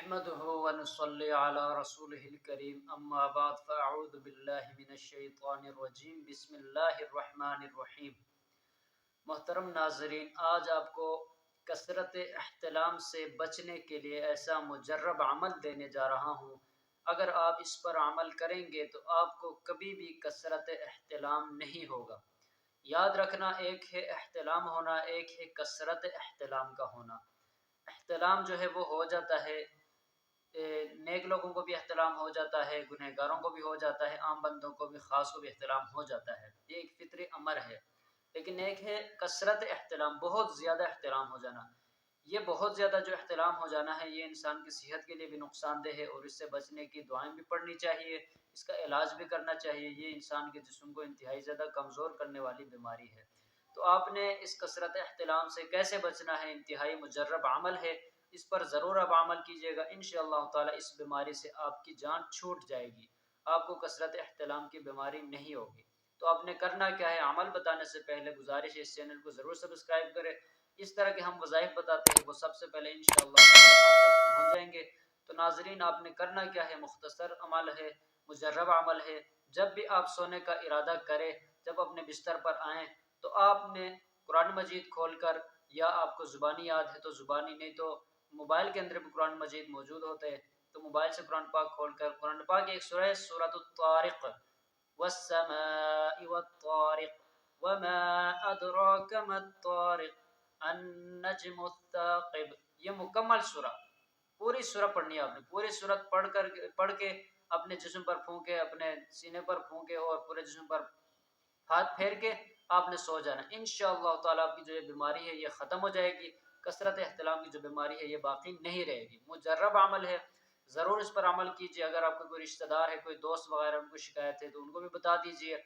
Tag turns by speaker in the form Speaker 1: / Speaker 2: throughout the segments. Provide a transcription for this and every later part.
Speaker 1: نحمده ونصلي على رسوله الكريم اما بعد فاعوذ باللہ من الشیطان الرجیم بسم اللہ الرحمن الرحیم۔ محترم ناظرین، آج آپ کو کثرت احتلام سے بچنے کے لیے ایسا مجرب عمل دینے جا رہا ہوں۔ اگر آپ اس پر عمل کریں گے تو آپ کو کبھی بھی کثرت احتلام نہیں ہوگا۔ یاد رکھنا، ایک ہے احتلام ہونا، ایک ہے کثرت احتلام کا ہونا۔ احتلام جو ہے وہ ہو جاتا ہے، نیک لوگوں کو بھی احتلام ہو جاتا ہے، گنہگاروں کو بھی ہو جاتا ہے، عام بندوں کو بھی، خاص کو بھی احتلام ہو جاتا ہے۔ یہ ایک فطری امر ہے۔ لیکن ایک ہے کثرت احتلام، بہت زیادہ احتلام ہو جانا۔ یہ بہت زیادہ جو احتلام ہو جانا ہے، یہ انسان کی صحت کے لیے بھی نقصان دہ ہے، اور اس سے بچنے کی دعائیں بھی پڑھنی چاہیے، اس کا علاج بھی کرنا چاہیے۔ یہ انسان کے جسم کو انتہائی زیادہ کمزور کرنے والی بیماری ہے۔ تو آپ نے اس کثرت احتلام سے کیسے بچنا ہے؟ انتہائی مجرب عمل ہے، اس پر ضرور اب عمل کیجیے گا۔ انشاءاللہ تعالی اس بیماری سے آپ کی جان چھوٹ جائے گی، آپ کو کثرت احتلام کی بیماری نہیں ہوگی۔ تو آپ نے کرنا کیا ہے؟ عمل بتانے سے پہلے گزارش ہے، اس چینل کو ضرور سبسکرائب کریں۔ اس طرح کے ہم وظائف بتاتے ہیں، وہ سب سے پہلے انشاءاللہ تعالی آپ تک پہنچ جائیں گے۔ تو ناظرین، آپ نے کرنا کیا ہے؟ مختصر عمل ہے، مجرب عمل ہے۔ جب بھی آپ سونے کا ارادہ کریں، جب اپنے بستر پر آئیں، تو آپ نے قرآن مجید کھول کر، یا آپ کو زبانی یاد ہے تو زبانی، نہیں تو موبائل کے اندر بھی قرآن مجید موجود ہوتے ہیں، تو موبائل سے قرآن پاک کھول کر قرآن پاک ایک سورہ ہے، سورۃ الطارق، والسماء والطارق وما ادراک ما الطارق النجم الثاقب، یہ مکمل سورہ، پوری سورہ پڑھنی ہے آپ نے۔ پوری سورت پڑھ کے اپنے جسم پر پھونکے، اپنے سینے پر پھونکے، اور پورے جسم پر ہاتھ پھیر کے آپ نے سو جانا۔ انشاءاللہ تعالیٰ آپ کی جو یہ بیماری ہے یہ ختم ہو جائے گی۔ کثرت احتلام کی جو بیماری ہے یہ باقی نہیں رہے گی۔ مجرب عمل ہے، ضرور اس پر عمل کیجیے۔ اگر آپ کو کوئی رشتہ دار ہے، کوئی دوست وغیرہ ان کو شکایت ہے تو ان کو بھی بتا دیجیے۔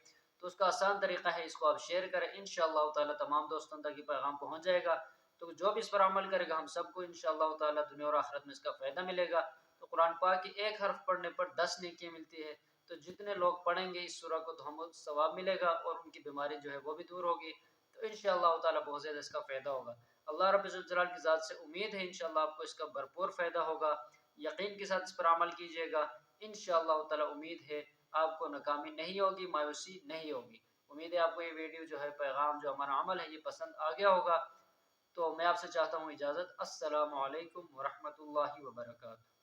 Speaker 1: تو اس کا آسان طریقہ ہے، اس کو آپ شیئر کریں، انشاءاللہ تعالیٰ تمام دوستوں تک یہ پیغام پہنچ جائے گا۔ تو جو بھی اس پر عمل کرے گا، ہم سب کو انشاءاللہ تعالیٰ دنیا اور آخرت میں اس کا فائدہ ملے گا۔ تو قرآن پاک کی ایک حرف پڑھنے پر 10 نیکیاں ملتی ہے۔ تو جتنے لوگ پڑھیں گے اس سورہ کو تو ہم ثواب ملے گا، اور ان کی بیماری جو ہے وہ بھی دور ہوگی۔ تو انشاءاللہ تعالیٰ بہت زیادہ اس کا فائدہ ہوگا۔ اللہ رب الجلال کی ذات سے امید ہے انشاءاللہ آپ کو اس کا بھرپور فائدہ ہوگا۔ یقین کے ساتھ اس پر عمل کیجیے گا، انشاءاللہ تعالیٰ امید ہے آپ کو ناکامی نہیں ہوگی، مایوسی نہیں ہوگی۔ امید ہے آپ کو یہ ویڈیو جو ہے، پیغام جو ہمارا عمل ہے، یہ پسند آ گیا ہوگا۔ تو میں آپ سے چاہتا ہوں اجازت۔ السلام علیکم ورحمۃ اللہ وبرکاتہ۔